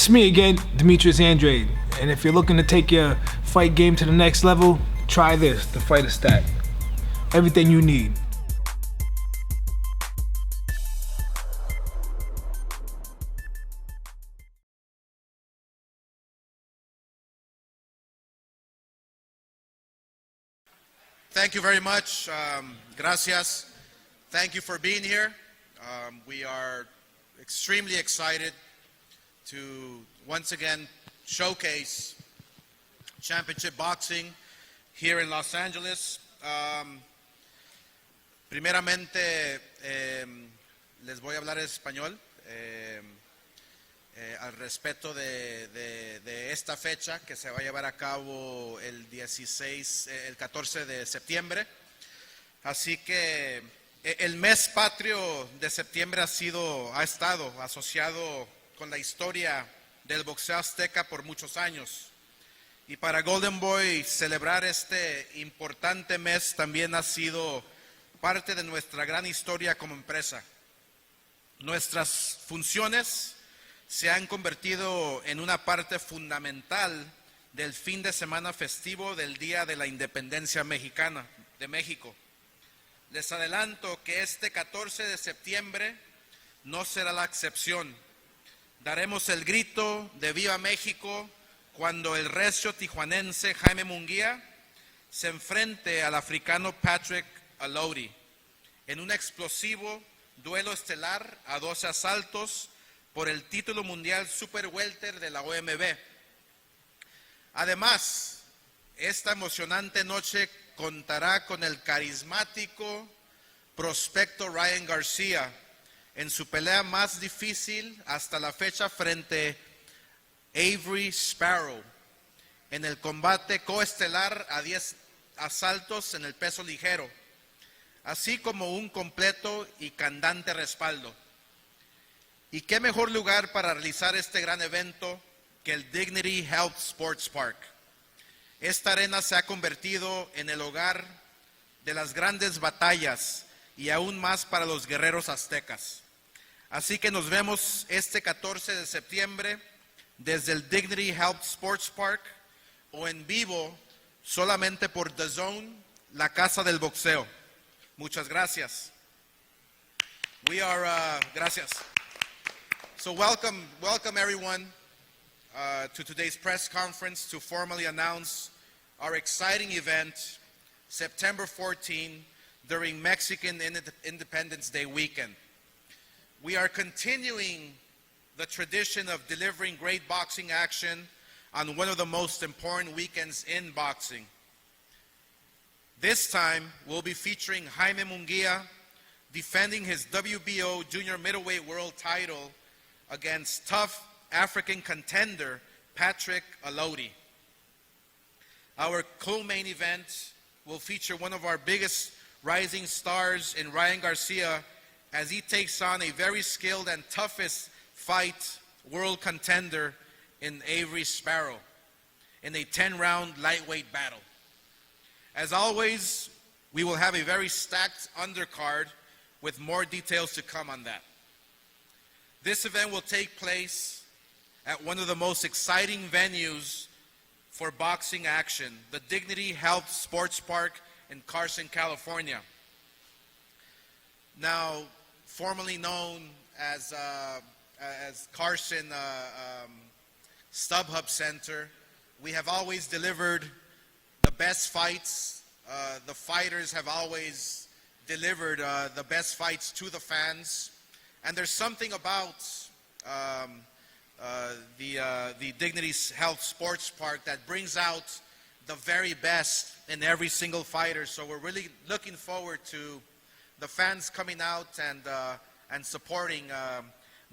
It's me again, Demetrius Andrade, and if you're looking to take your fight game to the next level, try this, the Fighter Stack. Everything you need. Thank you very much. Gracias. Thank you for being here. We are extremely excited to once again showcase championship boxing here in Los Angeles. Primeramente, les voy a hablar español al respecto de esta fecha que se va a llevar a cabo el 14 de septiembre. Así que el mes patrio de septiembre ha estado asociado con la historia del boxeo azteca por muchos años. Y para Golden Boy celebrar este importante mes también ha sido parte de nuestra gran historia como empresa. Nuestras funciones se han convertido en una parte fundamental del fin de semana festivo del Día de la Independencia Mexicana de México. Les adelanto que este 14 de septiembre no será la excepción. Daremos el grito de Viva México cuando el recio tijuanense Jaime Munguía se enfrente al africano Patrick Aloti en un explosivo duelo estelar a 12 asaltos por el título mundial Super Welter de la OMB. Además, esta emocionante noche contará con el carismático prospecto Ryan Garcia en su pelea más difícil hasta la fecha frente a Avery Sparrow en el combate coestelar a 10 asaltos en el peso ligero, así como un completo y candente respaldo. ¿Y qué mejor lugar para realizar este gran evento que el Dignity Health Sports Park? Esta arena se ha convertido en el hogar de las grandes batallas y aún más para los guerreros aztecas. Así que nos vemos este 14 de septiembre desde el Dignity Health Sports Park o en vivo solamente por The Zone, la casa del boxeo. Muchas gracias. Gracias. So welcome everyone to today's press conference to formally announce our exciting event, September 14, during Mexican Independence Day weekend. We are continuing the tradition of delivering great boxing action on one of the most important weekends in boxing. This time, we'll be featuring Jaime Munguía defending his WBO junior middleweight world title against tough African contender Patrick Aloti. Our co-main event will feature one of our biggest rising stars in Ryan Garcia as he takes on a very skilled and toughest fight world contender in Avery Sparrow in a 10-round lightweight battle. As always, we will have a very stacked undercard with more details to come on that. This event will take place at one of the most exciting venues for boxing action, the Dignity Health Sports Park in Carson, California. Now, formerly known as Carson StubHub Center, we have always delivered the best fights. The fighters have always delivered the best fights to the fans. And there's something about the Dignity Health Sports Park that brings out the very best in every single fighter. So we're really looking forward to the fans coming out and supporting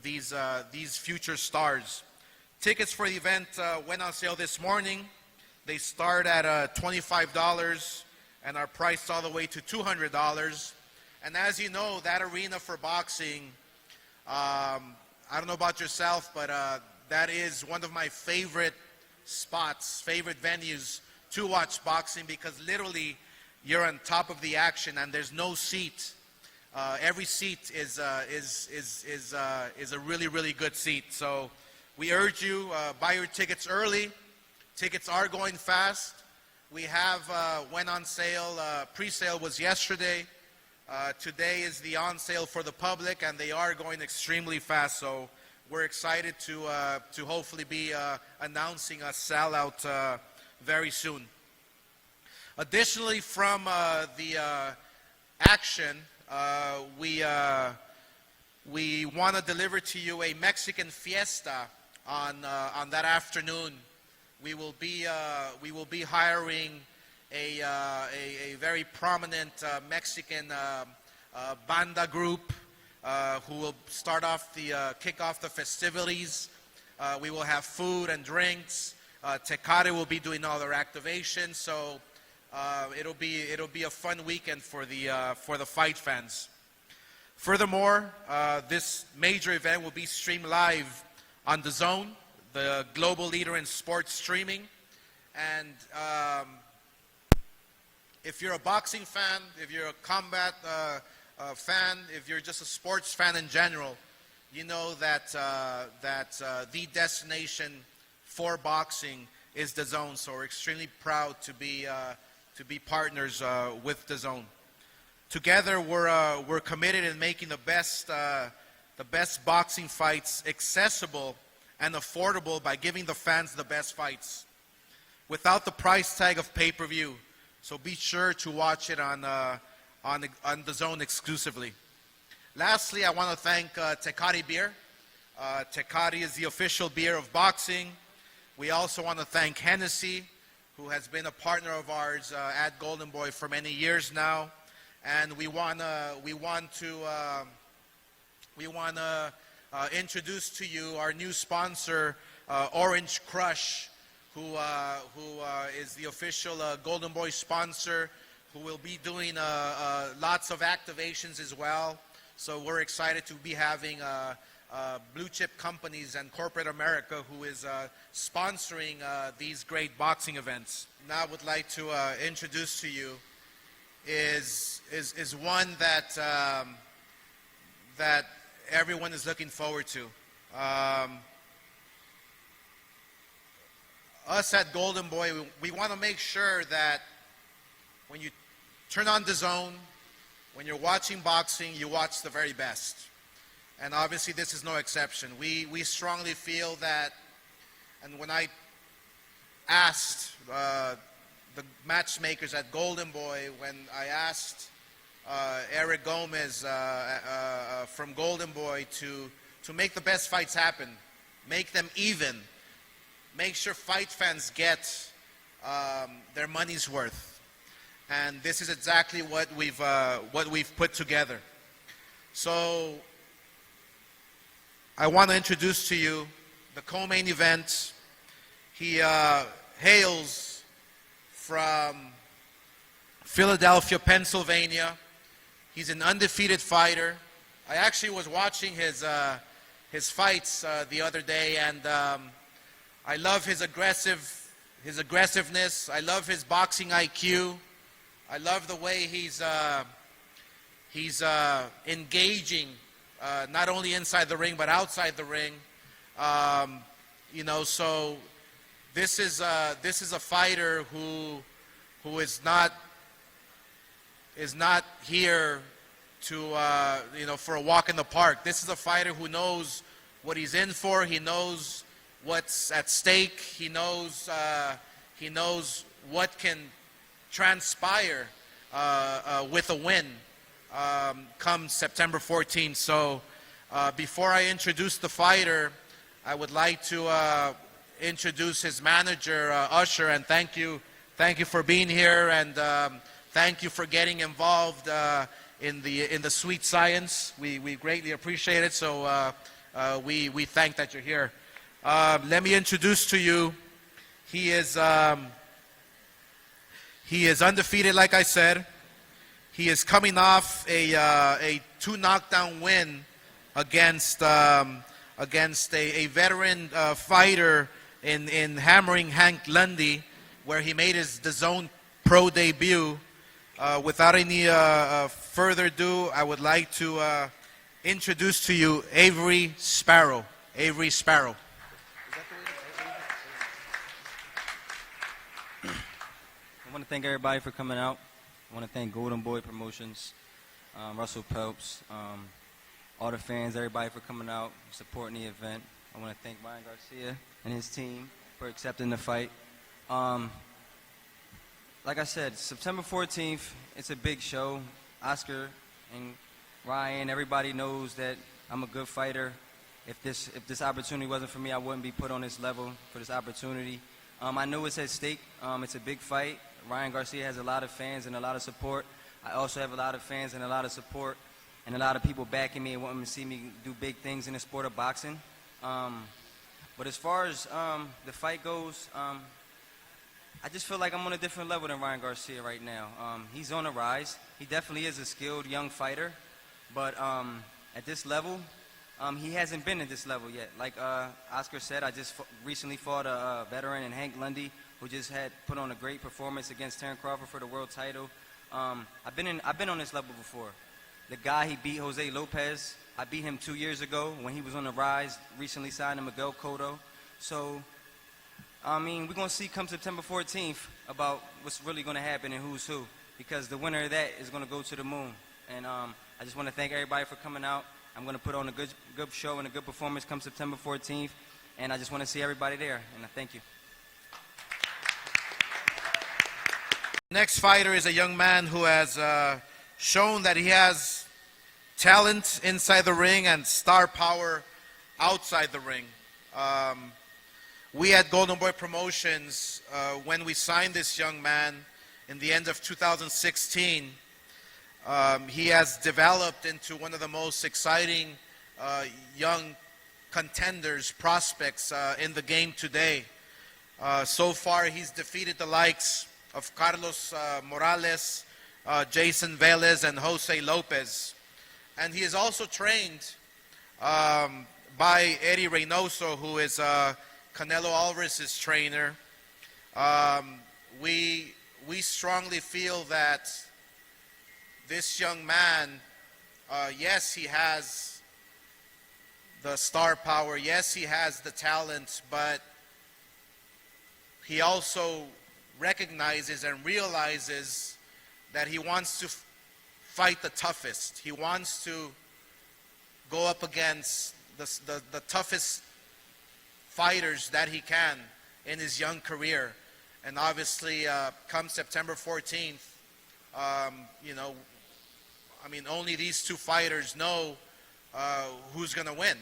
these future stars. Tickets for the event went on sale this morning. They start at $25 and are priced all the way to $200. And as you know, that arena for boxing, I don't know about yourself, but that is one of my favorite spots, favorite venues to watch boxing, because literally you're on top of the action and there's no seat. Every seat is a really, really good seat. So we urge you, buy your tickets early. Tickets are going fast. We have went on sale. Pre-sale was yesterday. Today is the on sale for the public, and they are going extremely fast. So we're excited to hopefully be announcing a sellout very soon. Additionally, from the action, we want to deliver to you a Mexican fiesta on that afternoon. We will be hiring a very prominent Mexican banda group who will kick off the festivities. We will have food and drinks. Tecate will be doing all their activations. So it'll be a fun weekend for the fight fans. Furthermore, this major event will be streamed live on DAZN, the global leader in sports streaming. And if you're a boxing fan, if you're a combat fan, if you're just a sports fan in general, you know that the destination for boxing is DAZN. So we're extremely proud to be partners with DAZN. Together, we're committed in making the best boxing fights accessible and affordable by giving the fans the best fights without the price tag of pay-per-view. So be sure to watch it on DAZN exclusively. Lastly, I want to thank Tecate Beer. Tecate is the official beer of boxing. We also want to thank Hennessy, who has been a partner of ours at Golden Boy for many years now. And we want to introduce to you our new sponsor, Orange Crush, who is the official Golden Boy sponsor, who will be doing lots of activations as well. So we're excited to be having blue chip companies and corporate America who is sponsoring these great boxing events. Now I would like to introduce to you is one that that everyone is looking forward to. Us at Golden Boy, we want to make sure that when you turn on DAZN, when you're watching boxing, you watch the very best. And obviously this is no exception. We strongly feel that, and when I asked the matchmakers at Golden Boy, when I asked Eric Gomez from Golden Boy to make the best fights happen, make them even, make sure fight fans get their money's worth. And this is exactly what we've put together. So I want to introduce to you the co-main event. He hails from Philadelphia, Pennsylvania. He's an undefeated fighter. I actually was watching his fights the other day, and I love his aggressiveness. I love his boxing IQ. I love the way he's engaging, not only inside the ring but outside the ring. So this is a fighter who is not here to for a walk in the park. This is a fighter who knows what he's in for. He knows what's at stake. He knows what can transpire with a win come September 14th. So before I introduce the fighter, I would like to introduce his manager, Usher, and thank you for being here, and thank you for getting involved in the sweet science. We greatly appreciate it. So we thank that you're here. Let me introduce to you. He is undefeated, like I said. He is coming off a 2 knockdown win against a veteran fighter in hammering Hank Lundy, where he made his DAZN pro debut. Without any further ado, I would like to introduce to you Avery Sparrow. Avery Sparrow. I want to thank everybody for coming out. I want to thank Golden Boy Promotions, Russell Pelps, all the fans, everybody for coming out, supporting the event. I want to thank Ryan Garcia and his team for accepting the fight. Like I said, September 14th, it's a big show. Oscar and Ryan, everybody knows that I'm a good fighter. If this opportunity wasn't for me, I wouldn't be put on this level for this opportunity. I know it's at stake. It's a big fight. Ryan Garcia has a lot of fans and a lot of support. I also have a lot of fans and a lot of support and a lot of people backing me and wanting to see me do big things in the sport of boxing. But as far as the fight goes, I just feel like I'm on a different level than Ryan Garcia right now. He's on a rise. He definitely is a skilled young fighter, but at this level, he hasn't been at this level yet. Like Oscar said, I just recently fought a veteran in Hank Lundy, who just had put on a great performance against Terence Crawford for the world title. I've been on this level before. The guy he beat, Jose Lopez, I beat him 2 years ago when he was on the rise. Recently signed to Miguel Cotto. So, I mean, we're gonna see come September 14th about what's really gonna happen and who's who, because the winner of that is gonna go to the moon. And I just want to thank everybody for coming out. I'm gonna put on a good show and a good performance come September 14th, and I just want to see everybody there. And I thank you. Next fighter is a young man who has shown that he has talent inside the ring and star power outside the ring. We at Golden Boy Promotions, when we signed this young man in the end of 2016, he has developed into one of the most exciting young contenders, prospects in the game today. So far, he's defeated the likes of Carlos Morales, Jason Velez, and Jose Lopez. And he is also trained by Eddie Reynoso, who is Canelo Alvarez's trainer. We strongly feel that this young man, yes, he has the star power, yes, he has the talent, but he also recognizes and realizes that he wants to fight the toughest. He wants to go up against the toughest fighters that he can in his young career. And obviously, come September 14th, you know, I mean, only these two fighters know who's going to win.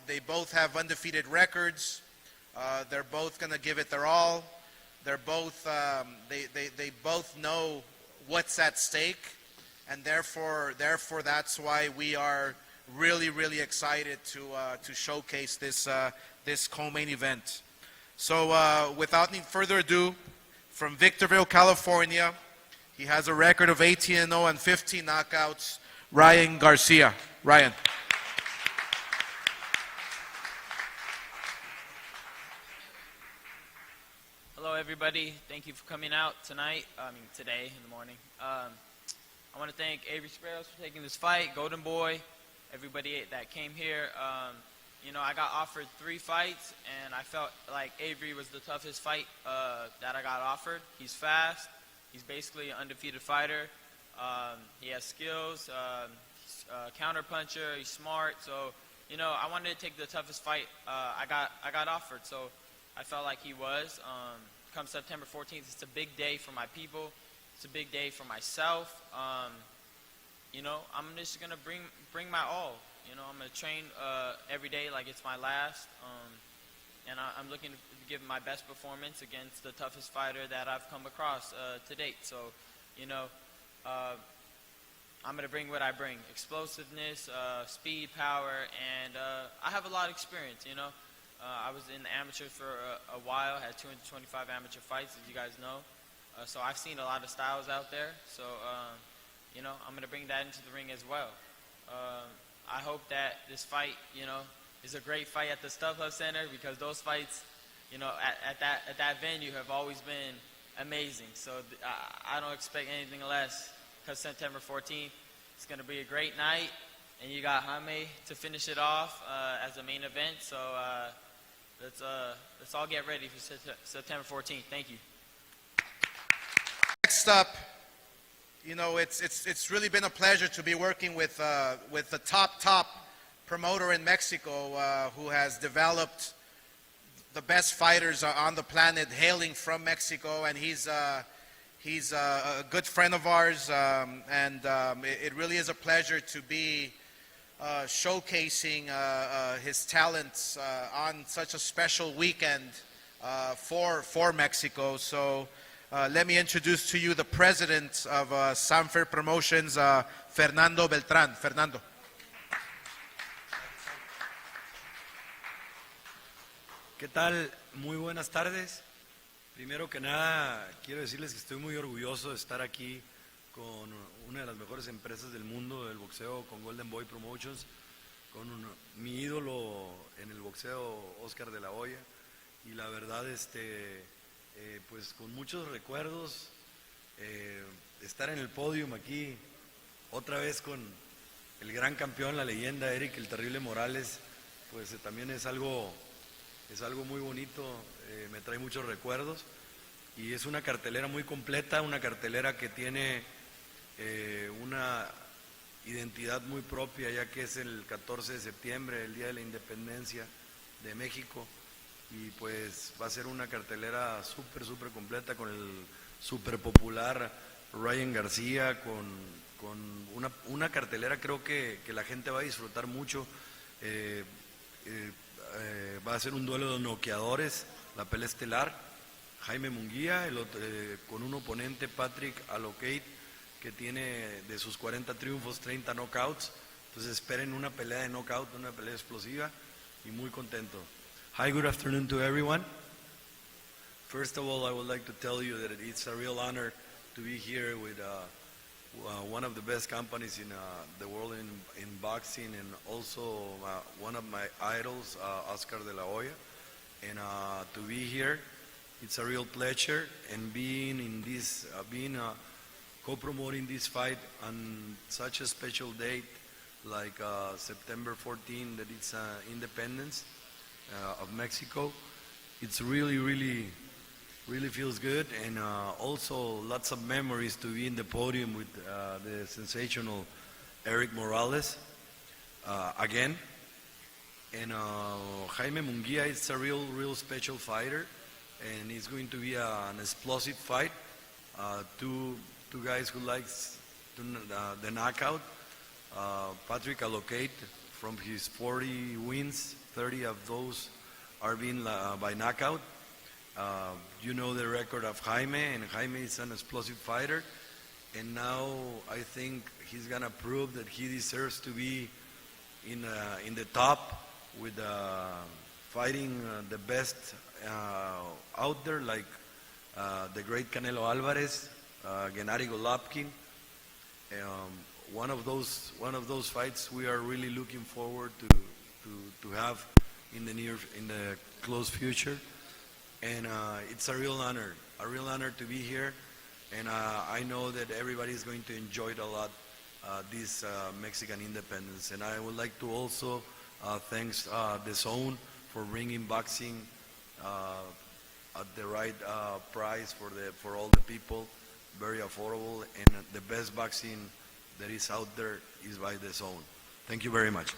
They both have undefeated records. They're both going to give it their all. They're both, they both know what's at stake, and therefore that's why we are really, really excited to showcase this co-main event. So without any further ado, from Victorville, California, he has a record of 18-0 and 15 knockouts, Ryan Garcia. Ryan. Hello, everybody. Thank you for coming out tonight. Today in the morning. I want to thank Avery Sparrow for taking this fight, Golden Boy, everybody that came here. You know, I got offered 3 fights, and I felt like Avery was the toughest fight that I got offered. He's fast. He's basically an undefeated fighter. He has skills. He's a counter puncher. He's smart. So, you know, I wanted to take the toughest fight I got offered. So I felt like he was. Come September 14th, it's a big day for my people. It's a big day for myself. You know, I'm just gonna bring my all. You know, I'm gonna train every day like it's my last. And I'm looking to give my best performance against the toughest fighter that I've come across to date. So, you know, I'm gonna bring what I bring: explosiveness, speed, power, and I have a lot of experience. You know. I was in the amateurs for a while, had 225 amateur fights, as you guys know. So I've seen a lot of styles out there. So, you know, I'm going to bring that into the ring as well. I hope that this fight, you know, is a great fight at the StubHub Center, because those fights, you know, at that venue have always been amazing. So I don't expect anything less, because September 14th, it's going to be a great night. And you got Jaime to finish it off as a main event. So, let's all get ready for September 14th. Thank you. Next up, you know, it's really been a pleasure to be working with the top promoter in Mexico who has developed the best fighters on the planet, hailing from Mexico, and he's a good friend of ours, and it really is a pleasure to be showcasing his talents on such a special weekend for Mexico. So let me introduce to you the president of Sanfer Promotions, Fernando Beltran. Fernando. ¿Qué tal? Muy buenas tardes. Primero que nada, quiero decirles que estoy muy orgulloso de estar aquí con una de las mejores empresas del mundo del boxeo, con Golden Boy Promotions, con mi ídolo en el boxeo, Oscar de la Hoya, y la verdad, pues con muchos recuerdos, estar en el podium aquí, otra vez con el gran campeón, la leyenda Eric el Terrible Morales, pues también es algo muy bonito, me trae muchos recuerdos, y es una cartelera muy completa, una cartelera que tiene una identidad muy propia, ya que es el 14 de septiembre, el Día de la Independencia de México, y pues va a ser una cartelera súper completa con el súper popular Ryan Garcia, con una cartelera creo que la gente va a disfrutar mucho. Va a ser un duelo de noqueadores, la pelea estelar, Jaime Munguía, con un oponente, Patrick Alocate, que tiene de sus 40 triunfos, 30 knockouts. Entonces esperen una pelea de knockout, una pelea explosiva, y muy contento. Hi, good afternoon to everyone. First of all, I would like to tell you that it's a real honor to be here with one of the best companies in the world in boxing, and also one of my idols, Oscar de la Hoya. And to be here, it's a real pleasure. And being in this, co-promoting this fight on such a special date like September 14, that it's Independence of Mexico, it's really feels good, and also lots of memories to be in the podium with the sensational Eric Morales again. And Jaime Munguia is a real special fighter, and it's going to be an explosive fight. Two guys who likes the knockout. Patrick Alocate, from his 40 wins, 30 of those are being by knockout. You know the record of Jaime, and Jaime is an explosive fighter, and now I think he's gonna prove that he deserves to be in the top with fighting the best out there, like the great Canelo Alvarez, Gennady Golovkin. One of those fights we are really looking forward to have in the close future. And it's a real honor to be here, and I know that everybody is going to enjoy it a lot, this Mexican independence. And I would like to also thank the Zone for bringing boxing at the right price for all the people, very affordable, and the best boxing that is out there is by the Zone. Thank you very much.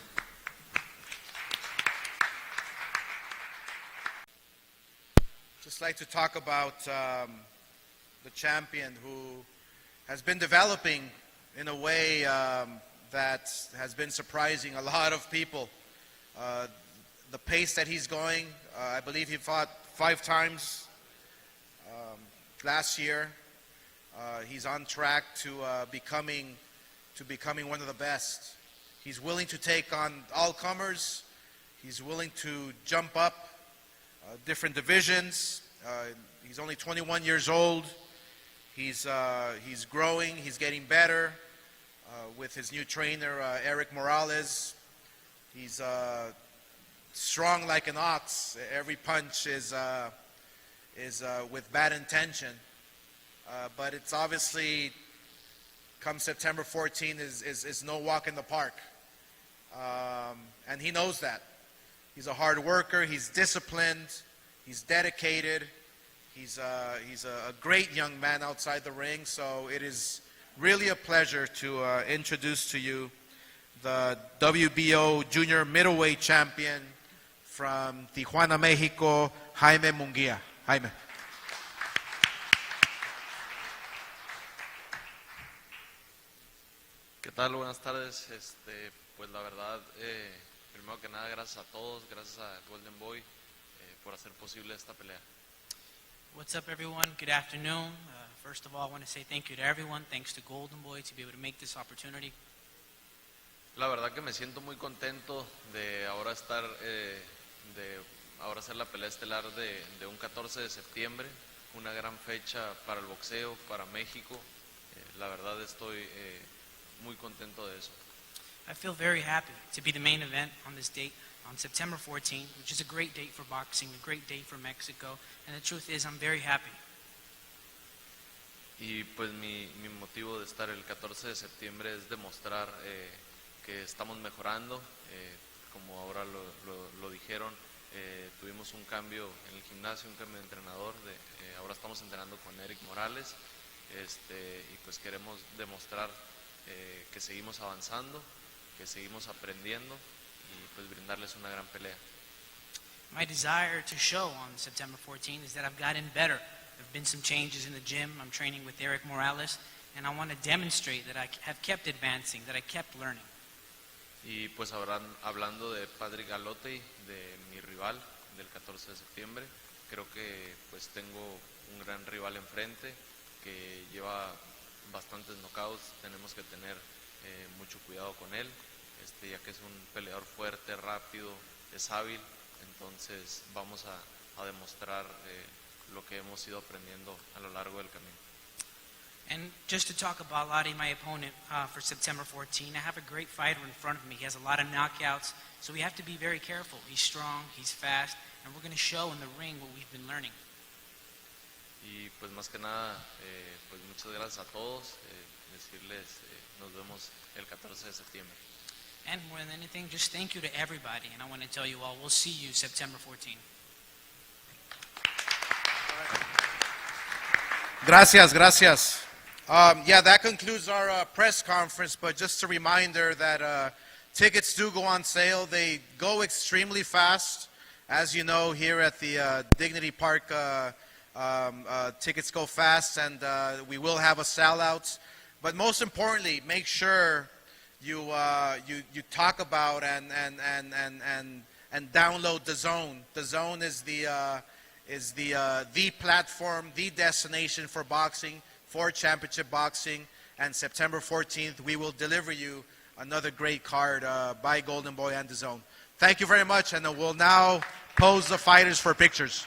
Just like to talk about the champion who has been developing in a way that has been surprising a lot of people. The pace that he's going, I believe he fought 5 times last year. He's on track to becoming one of the best. He's willing to take on all comers. He's willing to jump up different divisions. He's only 21 years old. He's growing. He's getting better with his new trainer, Eric Morales. He's strong like an ox. Every punch is with bad intention. But it's obviously, come September 14, is no walk in the park. And he knows that. He's a hard worker. He's disciplined. He's dedicated. He's a great young man outside the ring. So it is really a pleasure to introduce to you the WBO Junior Middleweight Champion from Tijuana, Mexico, Jaime Munguia. Jaime. ¿Qué tal? Buenas tardes. Pues la verdad, primero que nada, gracias a todos, gracias a Golden Boy por hacer posible esta pelea. What's up, everyone? Good afternoon. First of all, I want to say thank you to everyone. Thanks to Golden Boy to be able to make this opportunity. La verdad que me siento muy contento de ahora estar, ahora hacer la pelea estelar de un 14 de septiembre, una gran fecha para el boxeo, para México. La verdad estoy muy contento de eso. I feel very happy to be the main event on this date on September 14th, which is a great date for boxing, a great date for Mexico, and the truth is I'm very happy. Y pues mi motivo de estar el 14 de septiembre es demostrar que estamos mejorando, como ahora lo dijeron, tuvimos un cambio en el gimnasio, un cambio de entrenador, ahora estamos entrenando con Eric Morales, y pues queremos demostrar que seguimos avanzando, que seguimos aprendiendo y pues brindarles una gran pelea. My desire to show on September 14th is that I've gotten better. There have been some changes in the gym. I'm training with Eric Morales, and I want to demonstrate that I have kept advancing, that I kept learning. Y pues hablando de Padre Galotti, de mi rival del 14 de septiembre, creo que pues tengo un gran rival enfrente que lleva bastantes knockouts, tenemos que tener mucho cuidado con él, ya que es un peleador fuerte, rápido, es hábil, entonces vamos a demostrar lo que hemos ido aprendiendo a lo largo del camino. And just to talk about Lottie, my opponent for September 14, I have a great fighter in front of me. He has a lot of knockouts, so we have to be very careful. He's strong, he's fast, and we're going to show in the ring what we've been learning. Y pues más que nada, pues muchas gracias a todos, decirles nos vemos el 14 de septiembre. And more than anything, just thank you to everybody, and I want to tell you all, we'll see you September 14. Gracias, gracias. Yeah, that concludes our press conference, but just a reminder that tickets do go on sale. They go extremely fast. As you know, here at the Dignity Park, tickets go fast, and we will have a sellout. But most importantly, make sure you talk about and download the Zone. The Zone is the platform, the destination for boxing, for championship boxing. And September 14th, we will deliver you another great card by Golden Boy and the Zone. Thank you very much, and we'll now pose the fighters for pictures.